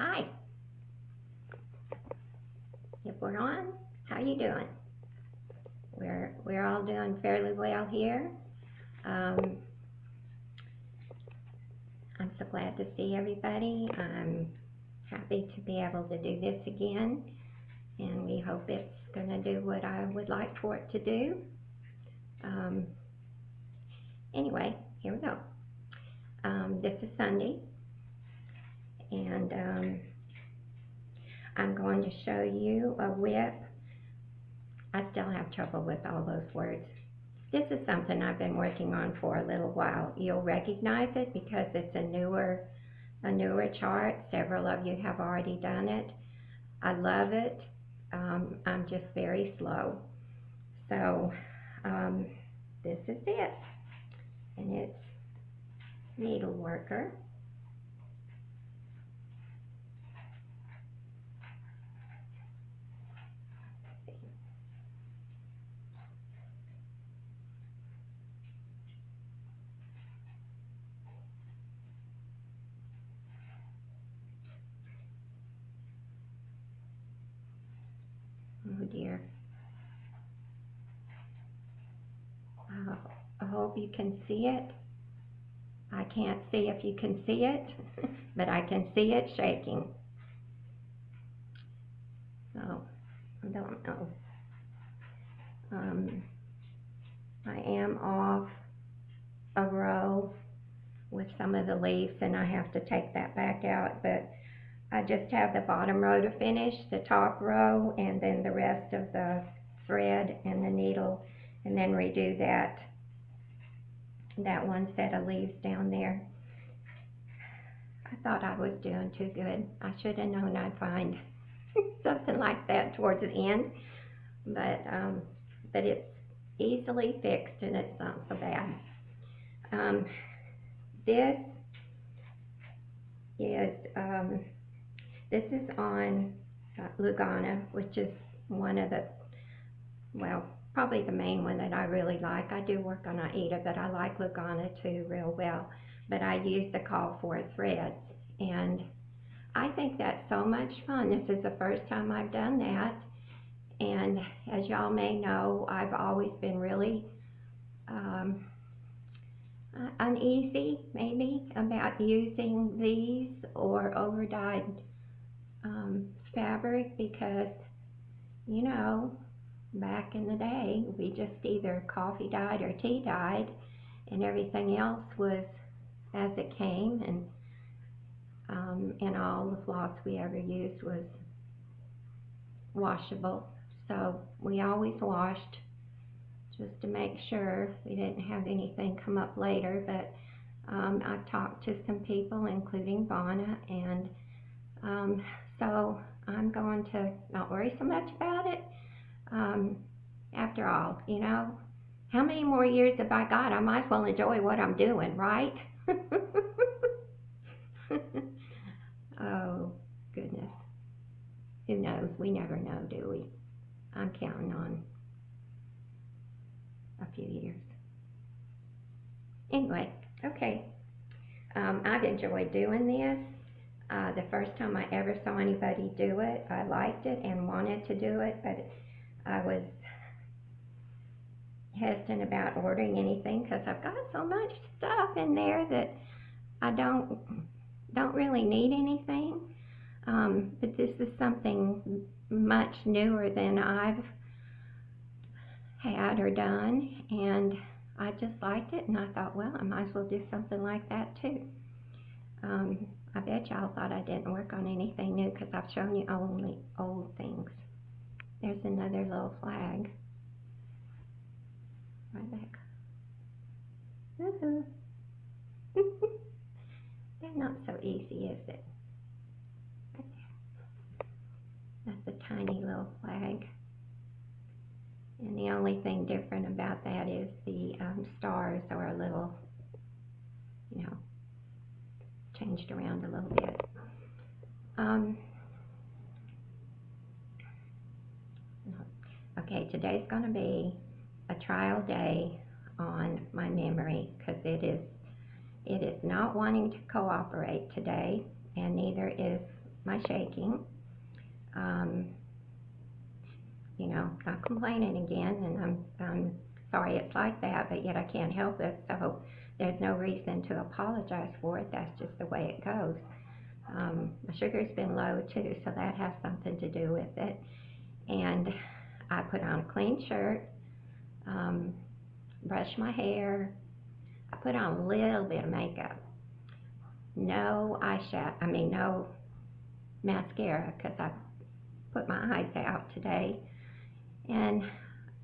Hi. If we're on, how you doing? We're all doing fairly well here. Um, I'm so glad to see everybody. I'm happy to be able to do this again, and we hope it's going to do what I would like for it to do. Um, anyway, here we go. This is Sunday, and I'm going to show you a whip. I still have trouble with all those words. This is something I've been working on for a little while. You'll recognize it because it's a newer chart. Several of you have already done it. I love it. I'm just very slow. So this is it. And it's Needle Worker. Oh dear. I hope you can see it. I can't see if you can see it, but I can see it shaking. So, I don't know. I am off a row with some of the leaves, and I have to take that back out, but I just have the bottom row to finish, the top row, and then the rest of the thread and the needle, and then redo that one set of leaves down there. I thought I was doing too good. I should have known I'd find something like that towards the end, but it's easily fixed and it's not so bad. This is on Lugana, which is one of the, well, probably the main one that I really like. I do work on Aida, but I like Lugana too real well. But I use the call for threads, and I think that's so much fun. This is the first time I've done that, and as y'all may know, I've always been really uneasy maybe about using these or over dyed fabric because, you know, back in the day we just either coffee dyed or tea dyed, and everything else was as it came, and all the floss we ever used was washable, so we always washed just to make sure we didn't have anything come up later. But I've talked to some people, including Vonna, and so I'm going to not worry so much about it. After all, you know, how many more years have I got? I might as well enjoy what I'm doing, right? Oh, goodness. Who knows? We never know, do we? I'm counting on a few years. Anyway, okay. I've enjoyed doing this. The first time I ever saw anybody do it, I liked it and wanted to do it, but I was hesitant about ordering anything because I've got so much stuff in there that I don't really need anything. But this is something much newer than I've had or done, and I just liked it, and I thought, well, I might as well do something like that too. I bet y'all thought I didn't work on anything new because I've shown you only old things. There's another little flag right back. Woohoo! They're not so easy, is it? Right there. That's a tiny little flag. And the only thing different about that is the stars are a little, you know, changed around a little bit. Okay, today's going to be a trial day on my memory because it is not wanting to cooperate today, and neither is my shaking. Um, not complaining again, and I'm sorry it's like that, but yet I can't help it, so there's no reason to apologize for it. That's just the way it goes. My sugar's been low too, so that has something to do with it. And I put on a clean shirt, brushed my hair, I put on a little bit of makeup. No eyeshadow, no mascara, because I put my eyes out today. And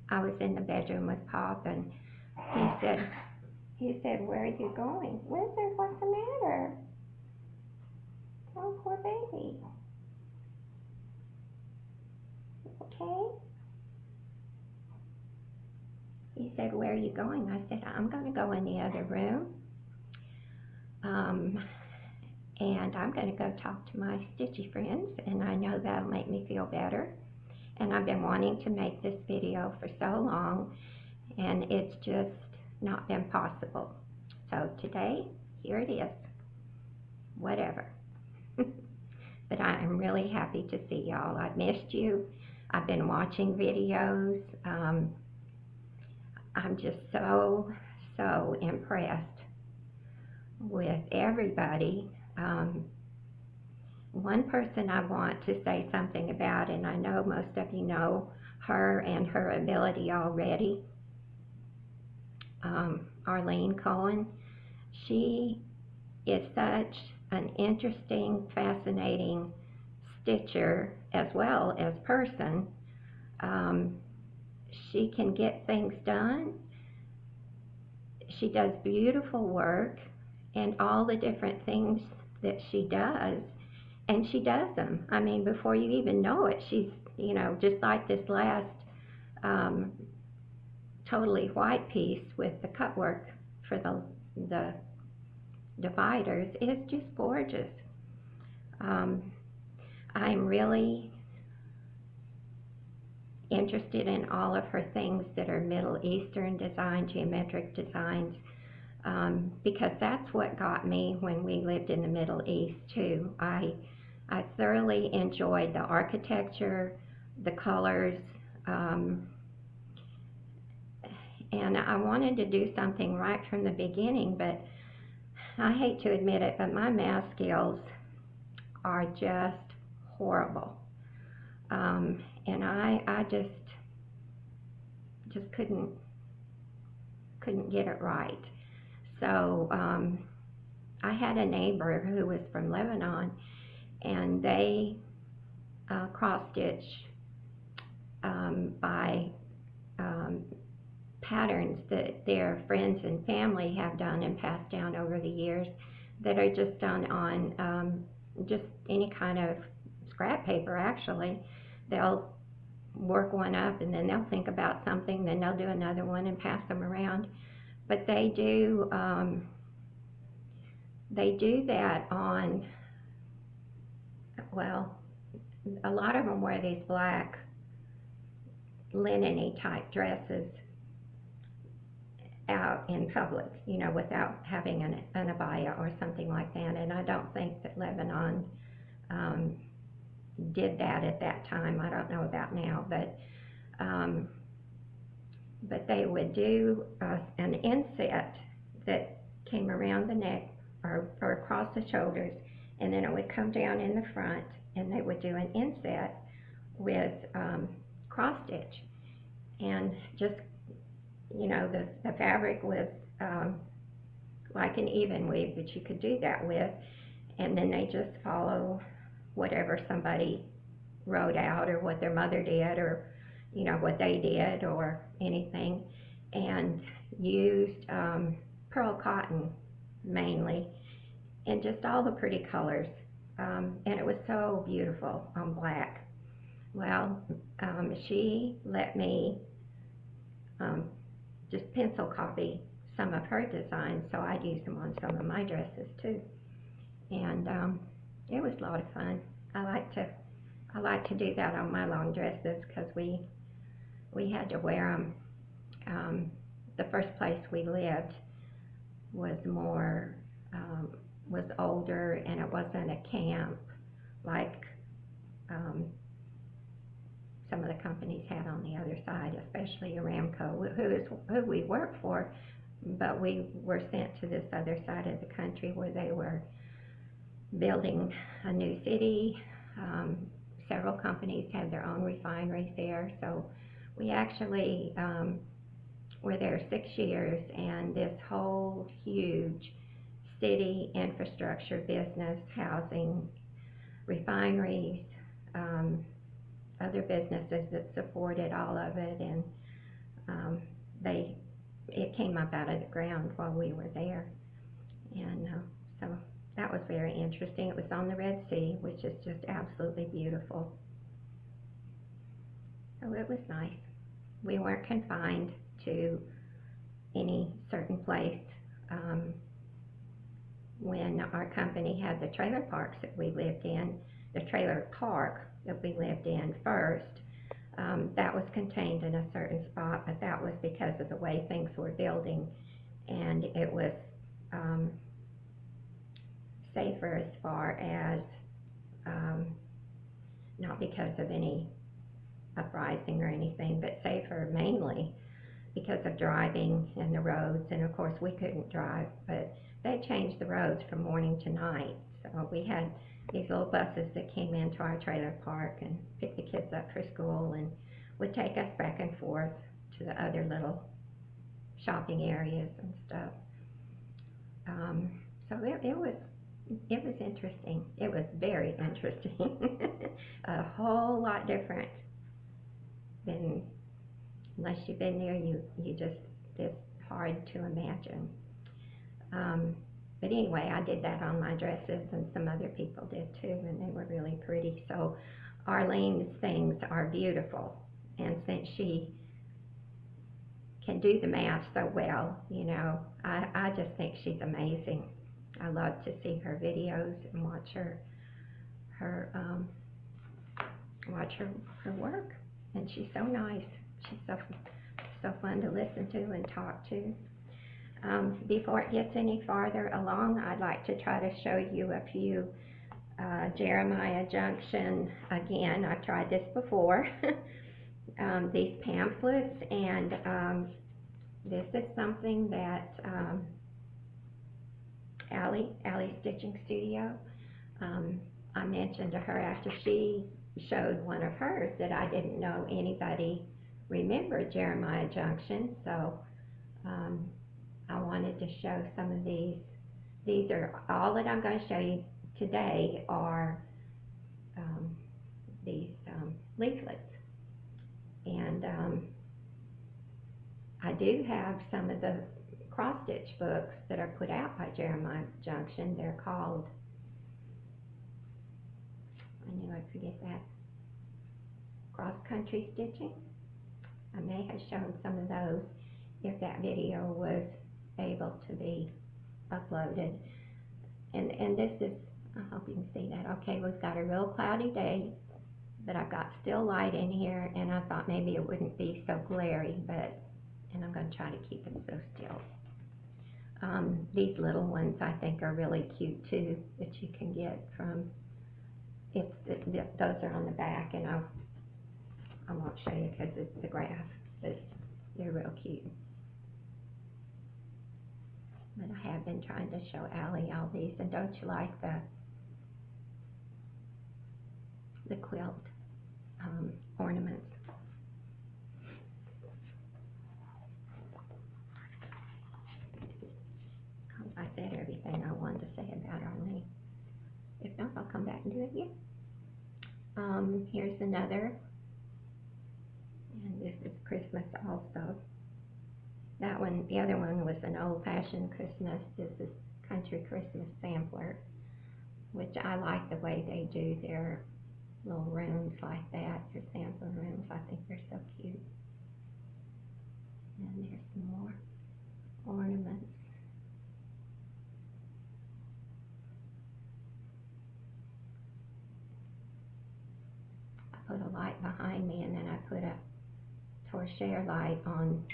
I was in the bedroom with Pop, and he said, "Where are you going?" "Wizard, what's the matter?" "Oh, poor baby. Okay?" He said, "Where are you going?" I said, "I'm going to go in the other room, and I'm going to go talk to my stitchy friends, and I know that'll make me feel better. And I've been wanting to make this video for so long, and it's just not been possible. So today, here it is. Whatever." But I am really happy to see y'all. I've missed you. I've been watching videos. I'm just so impressed with everybody. One person I want to say something about, and I know most of you know her and her ability already, Arlene Cohen. She is such an interesting, fascinating stitcher as well as person. She can get things done. She does beautiful work, and all the different things that she does, and she does them. Before you even know it, she's, just like this last totally white piece with the cut work for the dividers. It's just gorgeous. I'm really interested in all of her things that are Middle Eastern design, geometric designs, because that's what got me when we lived in the Middle East too. I thoroughly enjoyed the architecture, the colors, and I wanted to do something right from the beginning, but I hate to admit it, but my math skills are just horrible. And I just couldn't get it right. So I had a neighbor who was from Lebanon, and they cross-stitch by patterns that their friends and family have done and passed down over the years, that are just done on just any kind of scrap paper. Actually, they'll work one up, and then they'll think about something, then they'll do another one and pass them around. But they do that on, well, a lot of them wear these black linen-y type dresses out in public, without having an abaya or something like that. And I don't think that Lebanon did that at that time. I don't know about now, but they would do an inset that came around the neck or across the shoulders, and then it would come down in the front, and they would do an inset with cross stitch, and just, the fabric was like an even weave that you could do that with, and then they just follow whatever somebody wrote out, or what their mother did, or what they did, or anything, and used pearl cotton mainly, and just all the pretty colors, and it was so beautiful on black. Well, she let me just pencil copy some of her designs, so I'd use them on some of my dresses too, and it was a lot of fun. I like to do that on my long dresses, because we had to wear them. The first place we lived was more was older, and it wasn't a camp like some of the companies had on the other side, especially Aramco, who we worked for, but we were sent to this other side of the country where they were building a new city. Several companies had their own refineries there, so we actually were there 6 years, and this whole huge city infrastructure business, housing, refineries, other businesses that supported all of it, and it came up out of the ground while we were there, and so that was very interesting. It was on the Red Sea, which is just absolutely beautiful. So it was nice. We weren't confined to any certain place. When our company had the trailer parks that we lived in, the trailer park that we lived in first, that was contained in a certain spot, but that was because of the way things were building, and it was safer as far as, not because of any uprising or anything, but safer mainly because of driving and the roads, and of course we couldn't drive, but they changed the roads from morning to night. So we had these little buses that came into our trailer park and picked the kids up for school and would take us back and forth to the other little shopping areas and stuff. So it was interesting. It was very interesting. A whole lot different than, unless you've been there, you just, it's hard to imagine. But anyway, I did that on my dresses, and some other people did too, and they were really pretty. So Arlene's things are beautiful, and since she can do the math so well, you know, I just think she's amazing. I love to see her videos and watch her work, and she's so nice. She's so fun to listen to and talk to. Before it gets any farther along, I'd like to try to show you a few Jeremiah Junction. Again, I've tried this before. These pamphlets, and this is something that Allie's Stitching Studio, I mentioned to her after she showed one of hers that I didn't know anybody remembered Jeremiah Junction, so I wanted to show some of these. These are all that I'm going to show you today are these leaflets. And I do have some of the cross-stitch books that are put out by Jeremiah Junction. They're called, I knew I'd forget that, Cross-Country Stitching. I may have shown some of those if that video was able to be uploaded. And this is, I hope you can see that. Okay, we've got a real cloudy day, but I've got still light in here, and I thought maybe it wouldn't be so glary, and I'm going to try to keep it so still. These little ones I think are really cute too, that you can get from, those are on the back, and I won't show you because it's the graph, but they're real cute. But I have been trying to show Allie all these, and don't you like the quilt ornaments? I said everything I wanted to say about Arlene. If not, I'll come back and do it again. Here's another, and this is Christmas also. That one, the other one was an old-fashioned Christmas. This is Country Christmas Sampler, which I like the way they do their little rooms like that, their sampler rooms. I think they're so cute. And there's some more ornaments. I put a light behind me, and then I put a torchère light on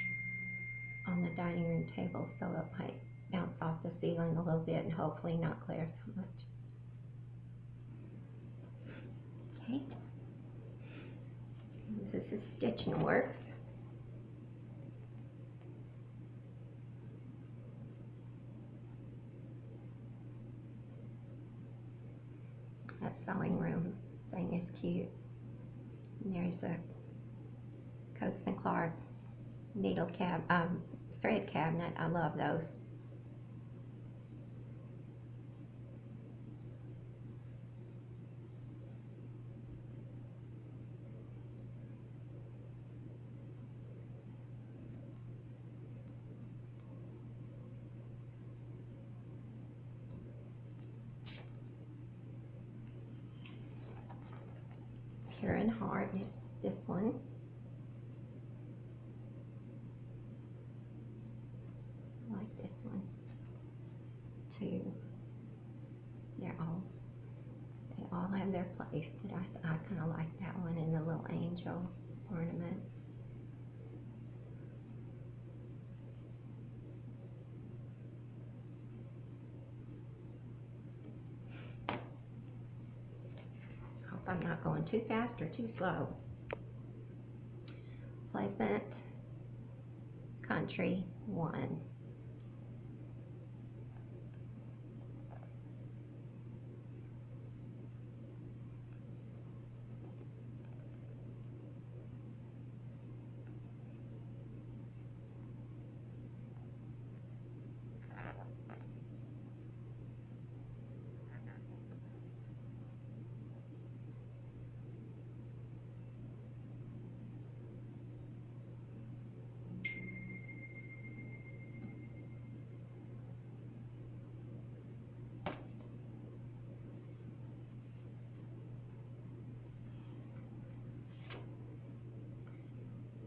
the dining room table so it might bounce off the ceiling a little bit and hopefully not glare so much. Okay. This is Stitching Works. That sewing room thing is cute. And there's a Coats and Clark thread cabinet. I love those. Pure and Heart is this one. I like this one too. They all have their place, but I kind of like that one and the little angel ornament. Hope I'm not going too fast or too slow. Pleasant Country 1.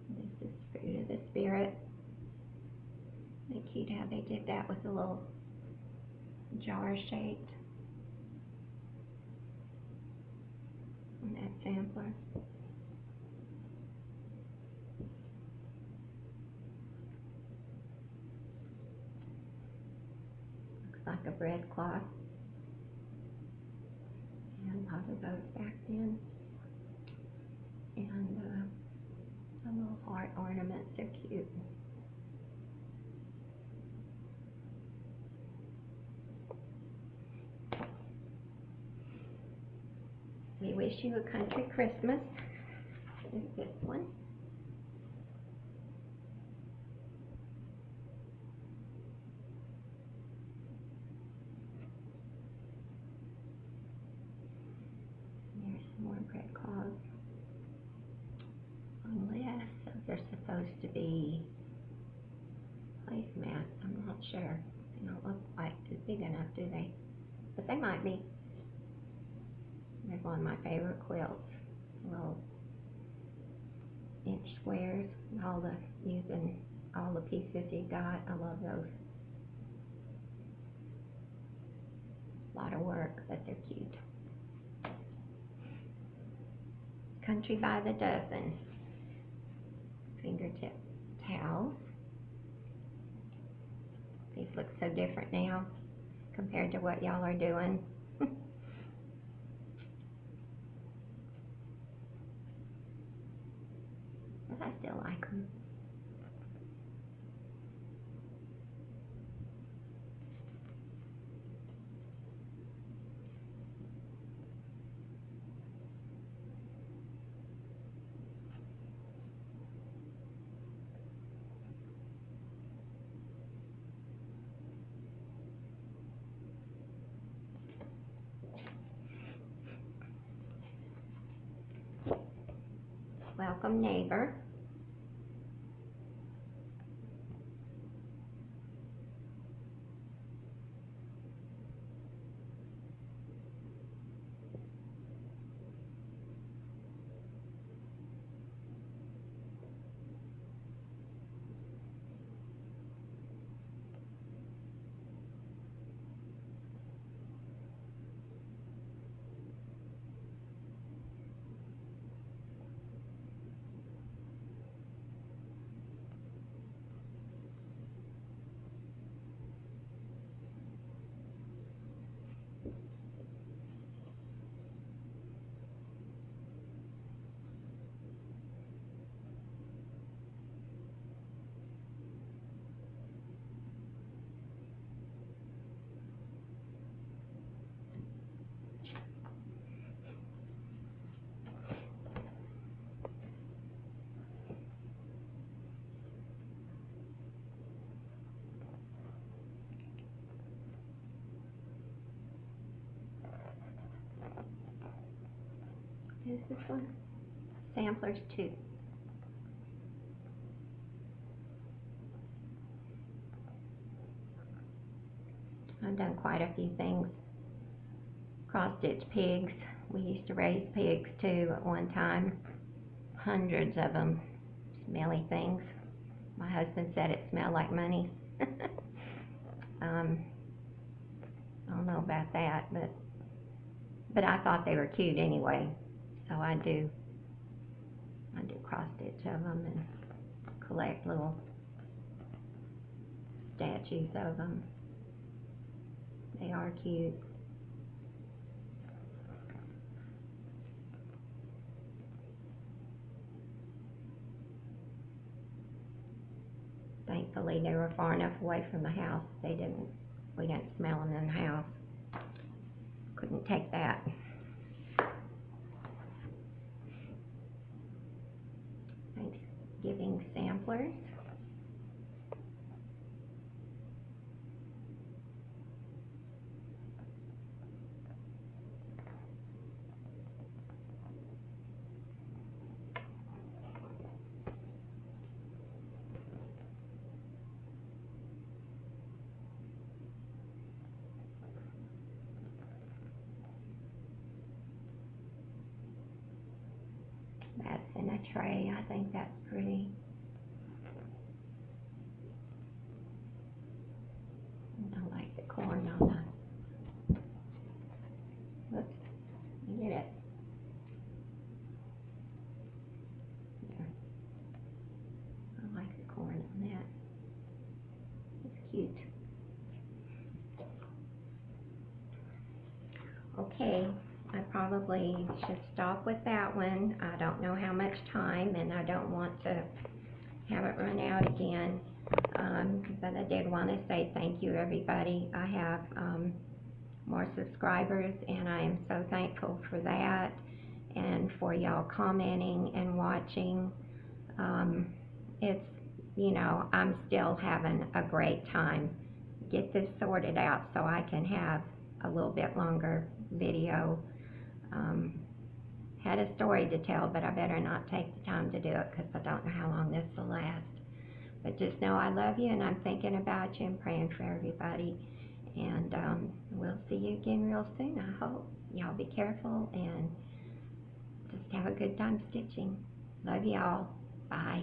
This is Fruit of the Spirit. Isn't it cute how they did that with a little jar shaped on that sampler. Looks like a bread cloth. And a lot of those back then. And the little heart ornaments are cute. We Wish You a Country Christmas is this one. There's some more bread cloths. Unless they're supposed to be placemats, I'm not sure. They don't look quite as big enough, do they? But they might be. There's one of my favorite quilts, little inch squares, using all the pieces you got. I love those. A lot of work, but they're cute. Country by the Dozen. Fingertip towels. These look so different now compared to what y'all are doing. But I still like them. Welcome Neighbor. Is this one? Samplers 2. I've done quite a few things. Cross-stitch pigs. We used to raise pigs too at one time. Hundreds of them. Smelly things. My husband said it smelled like money. I don't know about that, but I thought they were cute anyway. So I do cross-stitch of them and collect little statues of them. They are cute. Thankfully, they were far enough away from the house. We didn't smell them in the house. Couldn't take that. Thanksgiving samplers. That's in a tray. I think that's pretty. I like the corn on the. Whoops, you get it. There. I like the corn on that. It's cute. Okay. I probably should stop with that one. I don't know how much time, and I don't want to have it run out again. But I did want to say thank you, everybody. I have more subscribers, and I am so thankful for that, and for y'all commenting and watching. It's, you know, I'm still having a great time. Get this sorted out so I can have a little bit longer video. Had a story to tell, but I better not take the time to do it because I don't know how long this will last. But just know I love you, and I'm thinking about you and praying for everybody. And we'll see you again real soon, I hope. Y'all be careful and just have a good time stitching. Love y'all. Bye.